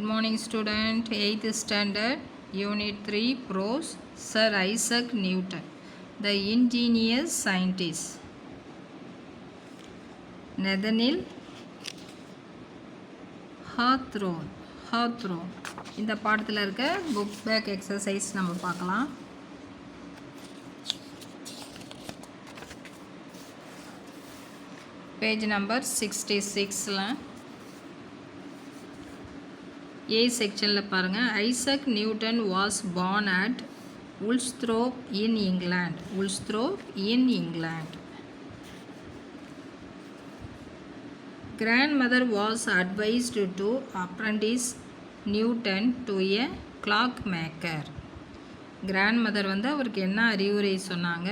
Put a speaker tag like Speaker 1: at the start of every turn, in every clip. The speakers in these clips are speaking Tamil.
Speaker 1: Good morning student, 8th standard, unit 3, prose, Sir Isaac Newton, the ingenious scientist. Nathaniel Hawthorne. இந்த பாடத்தில் இருக்க புக் பேக் எக்ஸசைஸ் நம்ம பார்க்கலாம். பேஜ் நம்பர் 66ல A செக்ஷனில் பாருங்கள். Isaac Newton was born at Woolsthorpe in England. Grandmother was advised to apprentice Newton to a clockmaker. Grandmother வந்து அவருக்கு என்ன அறிவுரை சொன்னாங்க?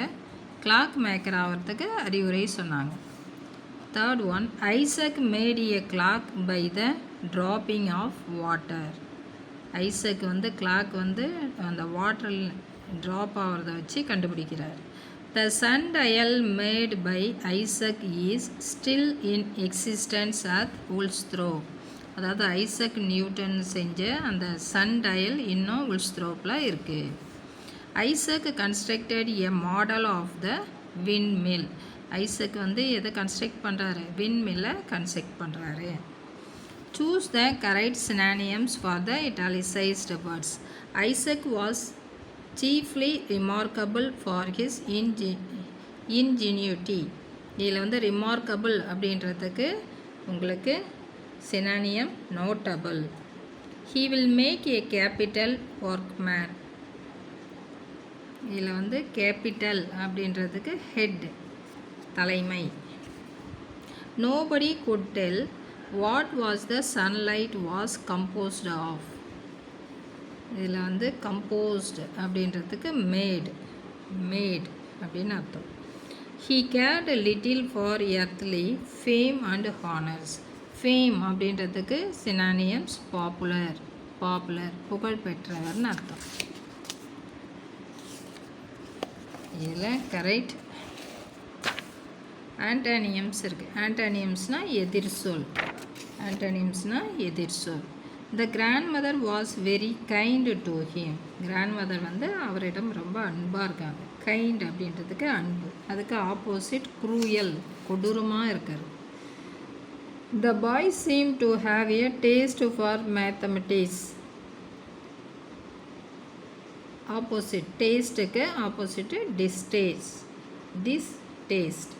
Speaker 1: clock maker ஆகிறதுக்கு அறிவுரை சொன்னாங்க. Third one, Isaac made a clock by the dropping of water. Isaac வந்து கிளாக் வந்து அந்த வாட்டரில் ட்ராப் ஆகிறத வச்சு கண்டுபிடிக்கிறார். The sundial made by Isaac is still in existence at Woolsthorpe. அதாவது ஐசக் நியூட்டன் செஞ்ச அந்த சன்டயல் இன்னும் Woolsthorpeல இருக்குது. Isaac constructed a model of the windmill. Isaac வந்து எதை கன்ஸ்ட்ரக்ட் பண்ணுறாரு? விண்மில்லை கன்ஸ்ட்ரக்ட் பண்ணுறாரு. Choose the correct synonyms for the italicized words. Isaac was chiefly remarkable for his ingenuity. இதில் வந்து remarkable அப்படின்றதுக்கு உங்களுக்கு synonym notable. He will make a capital workman. இதில் வந்து capital அப்படின்றதுக்கு head, தலைமை. Nobody could tell what was the sunlight was composed of. இதில் வந்து composed அப்படின்றதுக்கு made அப்படின்னு அர்த்தம். He cared little for earthly fame and honors. Fame அப்படின்றதுக்கு synonyms popular, புகழ் பெற்றவர்னு அர்த்தம். இதில் கரெக்ட் ஆண்டனியம்ஸ் இருக்குது. ஆண்டனியம்ஸ்னால் எதிர்சொல். The grandmother was very kind to him. grandmother வந்து அவரிடம் ரொம்ப அன்பாக இருக்காங்க. கைண்ட் அப்படின்றதுக்கு அன்பு. அதுக்கு ஆப்போசிட் க்ரூயல், கொடூரமாக இருக்கார். The boy seemed to have a taste for mathematics. Opposite டேஸ்ட்டுக்கு opposite distaste.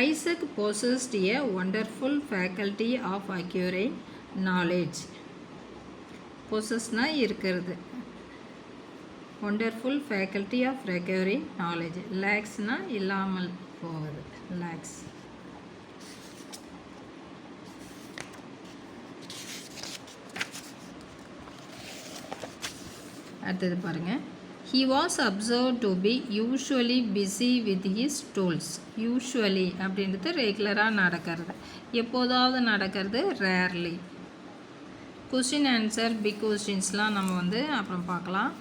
Speaker 1: Isaac possessed a wonderful faculty of acquiring knowledge. possessனா இருக்கிறது. wonderful faculty of acquiring knowledge. lacksனா இல்லாமல் போவது. lacks. அடுத்தது பாருங்கள். He was observed to be usually busy with his tools. usually அப்படின்றது ரெகுலராக நடக்கிறது, எப்போதாவது நடக்கிறது, rarely. கொஸ்டின் ஆன்சர் பிக் கொஸ்டின்ஸ்லாம் நம்ம வந்து அப்புறம் பார்க்கலாம்.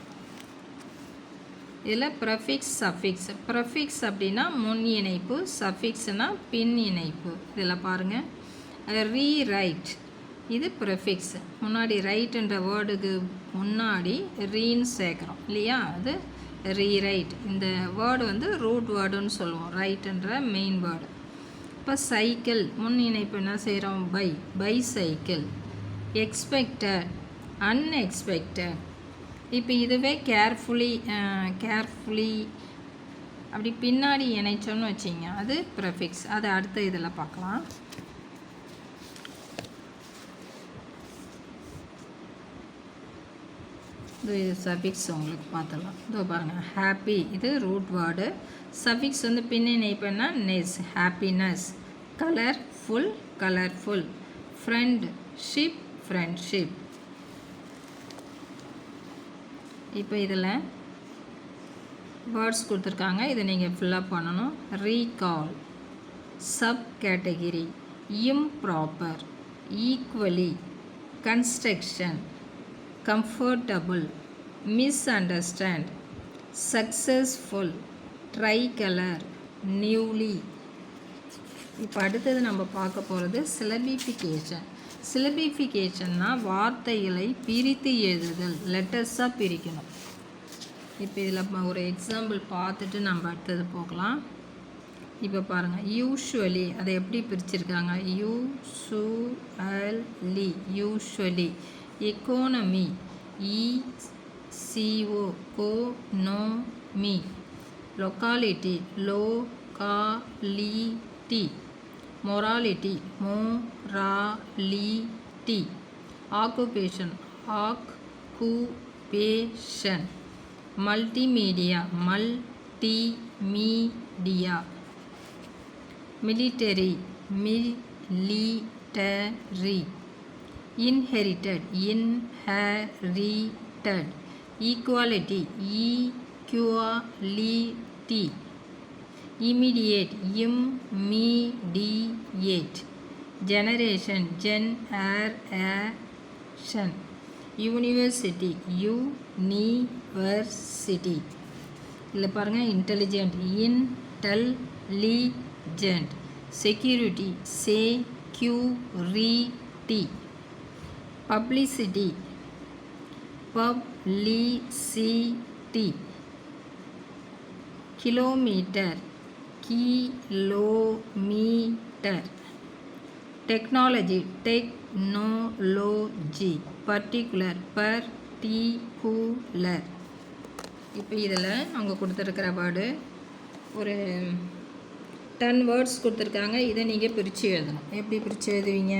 Speaker 1: இதில் ப்ரெஃபிக்ஸ் சஃபிக்ஸ். ப்ரெஃபிக்ஸ் அப்படின்னா முன் இணைப்பு, சஃபிக்ஸ்னால் பின் இணைப்பு. இதில் பாருங்கள், ரீரைட் இது ப்ரெஃபிக்ஸ். முன்னாடி ரைட்டுன்ற வேர்டுக்கு முன்னாடி ரீன்னு சேர்க்குறோம் இல்லையா, அது ரீரைட். இந்த வேர்டு வந்து ரூட் வேர்டுன்னு சொல்லுவோம், ரைட்டுன்ற மெயின் வேர்டு. இப்போ சைக்கிள் முன் இணைப்பு என்ன செய்கிறோம்? Bicycle. Expected, unexpected. இப்போ இதுவே கேர்ஃபுல்லி அப்படி பின்னாடி இணைச்சோன்னு வச்சிங்க, அது ப்ரெஃபிக்ஸ். அது அடுத்த இதில் பார்க்கலாம். இது சஃபிக்ஸ் உங்களுக்கு பார்த்துடலாம். இதோ பாருங்கள், ஹாப்பி இது ரூட் வேர்டு. சஃபிக்ஸ் வந்து பின் இணைப்புன்னா நெஸ், ஹாப்பினஸ். கலர்ஃபுல். ஃப்ரெண்ட்ஷிப். இப்போ இதில் வேர்ட்ஸ் கொடுத்துருக்காங்க, இதை நீங்கள் ஃபில்லப் பண்ணணும். Recall, subcategory, improper, equally, construction, comfortable, misunderstand, successful, tricolor, newly. இப்போ அடுத்தது நம்ம பார்க்க போகிறது சிலபிஃபிகேஷன். சிலபிஃபிகேஷன்னா வார்த்தைகளை பிரித்து எழுதுதல், லெட்டர்ஸாக பிரிக்கணும். இப்போ இதில் ஒரு எக்ஸாம்பிள் பார்த்துட்டு நம்ம அடுத்தது போகலாம். இப்போ பாருங்கள், யூஷுவலி அதை எப்படி பிரிச்சிருக்காங்க. Usually, usually. எக்கோனமி, இசிஓ, கோனோமி. Locality, locality. Morality, morality. Occupation, occupation. Multimedia, multimedia. Military, military. Inherited, inherited. Equality, equality. Immediate, immediate. Generation, generation. University, university. இதில் பாருங்கள், intelligent, intelligent. Security, security. Publicity, publicity. Kilometre, kilometre. Technology, technology. Particular, particular. இப்போ இதில் அவங்க கொடுத்துருக்கிற வேர்டு ஒரு 10 வேர்ட்ஸ் கொடுத்துருக்காங்க. இதை நீங்கள் பிரித்து எழுதணும். எப்படி பிரித்து எழுதுவீங்க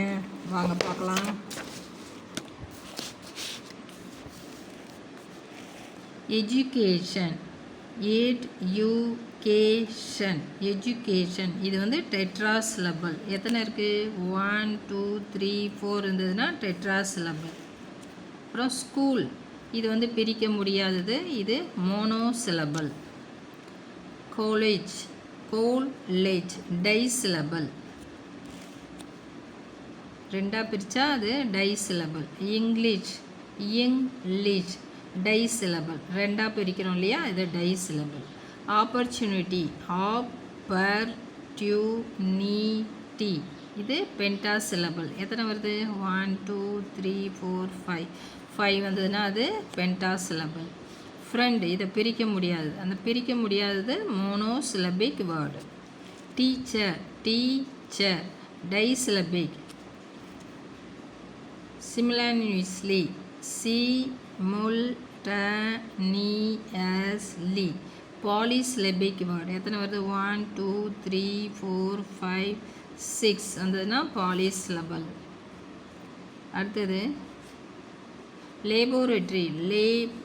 Speaker 1: வாங்க பார்க்கலாம். Education, education, education. இது வந்து டெட்ராசிலபிள். எத்தனை இருக்குது? 1 2 3 4 இருந்ததுன்னா டெட்ராசிலபிள். அப்புறம் ஸ்கூல், இது வந்து பிரிக்க முடியாதது, இது மோனோசிலபிள். காலேஜ், கோலேஜ், டைசிலபிள். ரெண்டாக பிரித்தா அது டைசிலபிள். English, English, டைசிலபிள். ரெண்டாக பிரிக்கிறோம் இல்லையா, இது டைசிலபிள். Opportunity, opportunity. இது பென்டாசிலபிள். எத்தனை வருது? 1 2 3 4 5. 5 வந்ததுன்னா அது பென்டாசிலபிள். ஃப்ரெண்ட், இதை பிரிக்க முடியாது. அந்த பிரிக்க முடியாதது monosyllabic word. Teacher, teacher, disyllabic. Simultaneously, simultaneously. Polysyllabic word. எத்தனை வருது? 1 2 3 4 5 6 வந்ததுன்னா பாலிசிலபிள். அடுத்தது லேபோரேட்டரி, லேபோரேட்டோரி.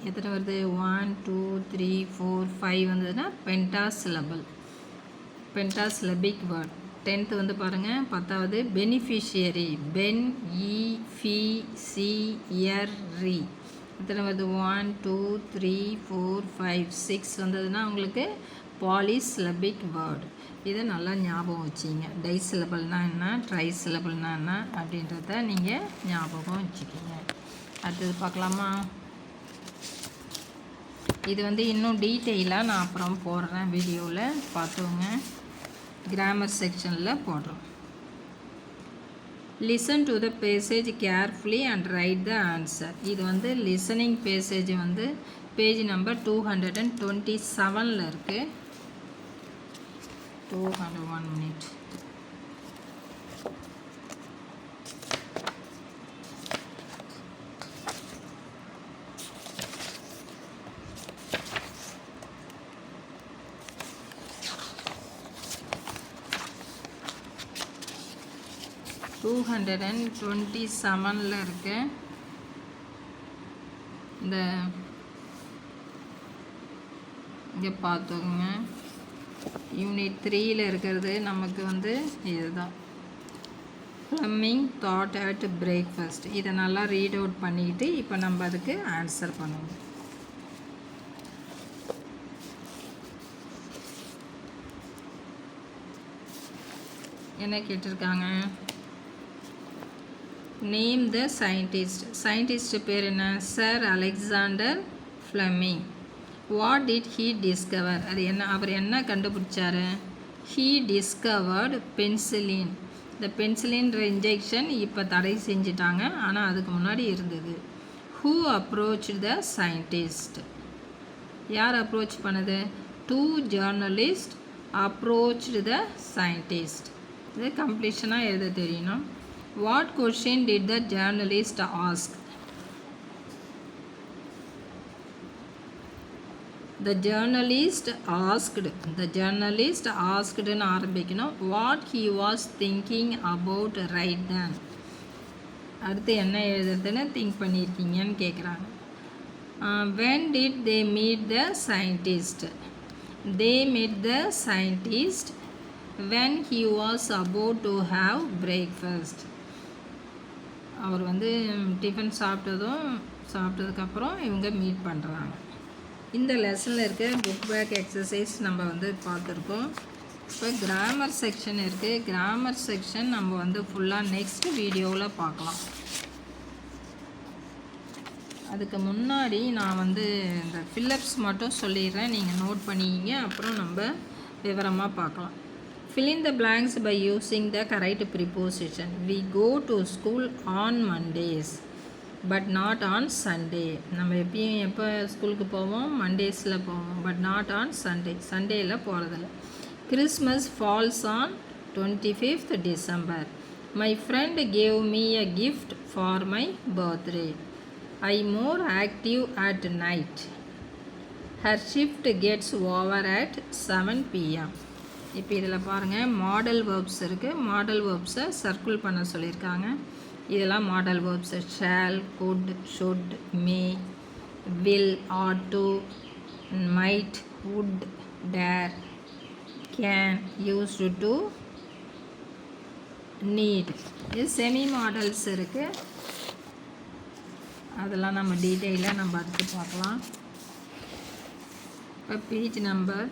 Speaker 1: எத்தனை வருது? 1 2 3 4 5 வந்ததுன்னா பென்டாசிலபிள், பென்டாசிலபிக் வேர்ட். 10th வந்து பாருங்கள், 10வது பெனிஃபிஷியரி, பென்இஃபிசியரி. எத்தனை வருது? 1 2 3 4 5 6 வந்ததுன்னா உங்களுக்கு பாலிசிலபிக் வேர்டு. இதை நல்லா ஞாபகம் வச்சிங்க. டைசிலபிள்னால் என்ன, ட்ரைசிலபிள்னால் என்ன அப்படின்றத நீங்கள் ஞாபகம் வச்சுக்கிங்க. அடுத்தது பார்க்கலாமா? இது வந்து இன்னும் டீட்டெயிலாக நான் அப்புறம் போடுறேன் வீடியோவில், பார்த்துவோங்க. கிராமர் செக்ஷனில் போடுறோம். Listen to the passage carefully and right the answer. இது வந்து லிசனிங் பேசேஜ் வந்து பேஜ் நம்பர் 227 இருக்குது. 201 minute. டூ 227 இருக்கு. இந்த இங்கே பார்த்துக்கோங்க. யூனிட் 3ல் இருக்கிறது நமக்கு வந்து இதுதான். Fleming thought at breakfast. இதை நல்லா ரீட் அவுட் பண்ணிக்கிட்டு இப்போ நம்ம அதுக்கு ஆன்சர் பண்ணுவோம். என்ன கேட்டிருக்காங்க? Name the scientist. சயின்டிஸ்ட் பேர் என்ன? Sir Alexander Fleming. What did he discover? அது என்ன, அவர் என்ன கண்டுபிடிச்சாரு? He discovered penicillin. இந்த பென்சிலின் இன்ஜெக்ஷன் இப்போ தடை செஞ்சிட்டாங்க, ஆனால் அதுக்கு முன்னாடி இருந்தது. Who approach the scientist? யார் அப்ரோச் பண்ணது? 2 ஜேர்னலிஸ்ட் அப்ரோச்டு த சயின்டிஸ்ட். இது கம்ப்ளீஷனாக எழுத தெரியணும். What question did the journalist ask? The journalist asked ஆரம்பிக்கணும். What he was thinking about right then. அடுத்து என்ன எழுதுறதுன்னு திங்க் பண்ணியிருக்கீங்கன்னு கேட்குறாங்க. When did they meet the scientist? They met the scientist when he was about to have breakfast. அவர் வந்து டிஃபன் சாப்பிட்டதுக்கப்புறம் இவங்க மீட் பண்ணுறாங்க. இந்த லெசனில் இருக்க புக் பேக் எக்ஸசைஸ் நம்ம வந்து பார்த்துருக்கோம். இப்போ கிராமர் செக்ஷன் இருக்குது. கிராமர் செக்ஷன் நம்ம வந்து ஃபுல்லாக நெக்ஸ்ட் வீடியோவில் பார்க்கலாம். அதுக்கு முன்னாடி நான் வந்து இந்த ஃபில்லப்ஸ் மட்டும் சொல்லிடுறேன், நீங்கள் நோட் பண்ணிக்கிங்க, அப்புறம் நம்ம விவரமாக பார்க்கலாம். Fill in the blanks by using the correct preposition. We go to school on Mondays but not on Sunday. நம்ம எப்போ ஸ்கூலுக்கு போவோம்? மண்டேஸில் போவோம், பட் நாட் ஆன் சண்டே. சண்டேயில் போகிறதில்ல. Christmas falls on 25th December. My friend gave me a gift for my birthday. I'm more active at night. Her shift gets over at 7 p.m. இப்போ இதில் பாருங்கள், மாடல் வேர்ப்ஸ் இருக்குது. மாடல் வேர்ப்ஸை சர்க்கிள் பண்ண சொல்லியிருக்காங்க. இதெல்லாம் modal verbs. Shall, could, should, may, will, ought to, might, would, dare, can, used to, need. இது செமி மாடல்ஸ் இருக்குது. அதெல்லாம் நம்ம டீட்டெயிலாக நம்ம அடுத்து பார்க்கலாம். இப்போ பேஜ் நம்பர்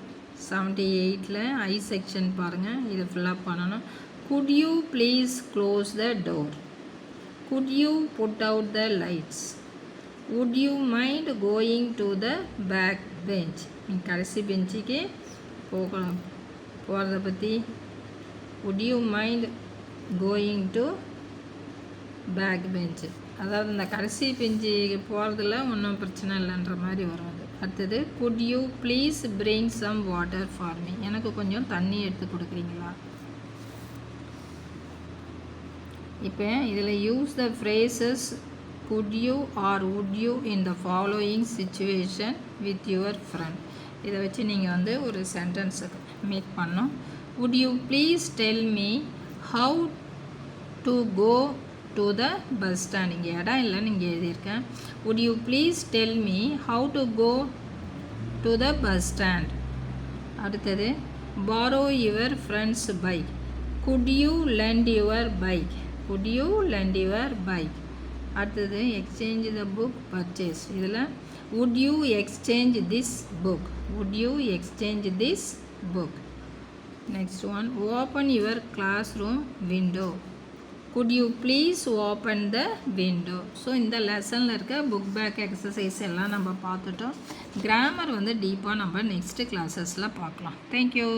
Speaker 1: 78ல் ஐ செக்ஷன் பாருங்கள், இதை ஃபில்லப் பண்ணணும். Could you please close the door? Could you put out the lights? Would you mind going to the back bench? கடைசி பெஞ்சுக்கு போகிறத பற்றி would you mind going to back bench? அதாவது இந்த கடைசி பெஞ்சுக்கு போகிறதுல ஒன்றும் பிரச்சனை இல்லைன்ற மாதிரி வரும். அடுத்தது could you please bring some water for me? எனக்கு கொஞ்சம் தண்ணி எடுத்து கொடுக்குறீங்களா? இப்போ இதில் use the phrases could you or would you in the following situation with your friend. இதை வச்சு நீங்கள் வந்து ஒரு சென்டென்ஸ் மேக் பண்ணணும். would you please tell me how to go to the bus stand? இங்கே இடம் இல்லைன்னு இங்கே எழுதியிருக்கேன். would you please tell me how to go to the bus stand? அடுத்தது borrow your friend's bike. could you lend your bike? could you lend your bike? அடுத்தது exchange the book purchase. இதில் would you exchange this book? would you exchange this book? next one open your classroom window. could you please open the window? So இந்த லெசனில் இருக்க புக் பேக் எக்ஸசைஸ் எல்லாம் நம்ம பார்த்துட்டோம். கிராமர் வந்து டீப்பாக நம்ம நெக்ஸ்ட்டு கிளாஸஸில் பார்க்கலாம். தேங்க்யூ.